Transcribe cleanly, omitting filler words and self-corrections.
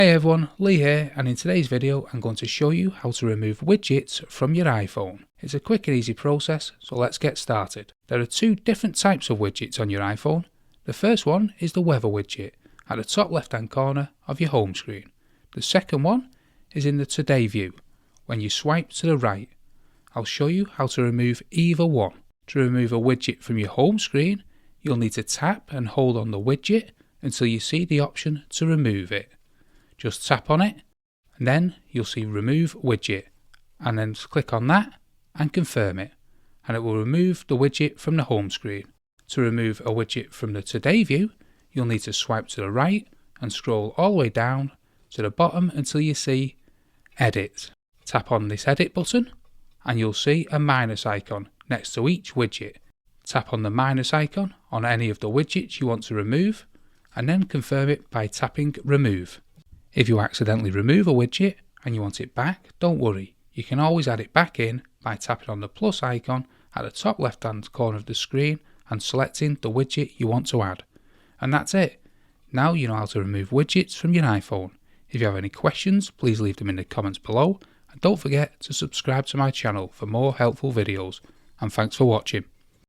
Hey everyone, Lee here, and in today's video I'm going to show you how to remove widgets from your iPhone. It's a quick and easy process, so let's get started. There are two different types of widgets on your iPhone. The first one is the weather widget at the top left hand corner of your home screen. The second one is in the Today view when you swipe to the right. I'll show you how to remove either one. To remove a widget from your home screen, you'll need to tap and hold on the widget until you see the option to remove it. Just tap on it and then you'll see Remove Widget, and then click on that and confirm it, and it will remove the widget from the home screen. To remove a widget from the Today view, you'll need to swipe to the right and scroll all the way down to the bottom until you see Edit. Tap on this Edit button and you'll see a minus icon next to each widget. Tap on the minus icon on any of the widgets you want to remove and then confirm it by tapping Remove. If you accidentally remove a widget and you want it back, don't worry, you can always add it back in by tapping on the plus icon at the top left hand corner of the screen and selecting the widget you want to add. And that's it. Now you know how to remove widgets from your iPhone. If you have any questions, please leave them in the comments below, and don't forget to subscribe to my channel for more helpful videos. And thanks for watching.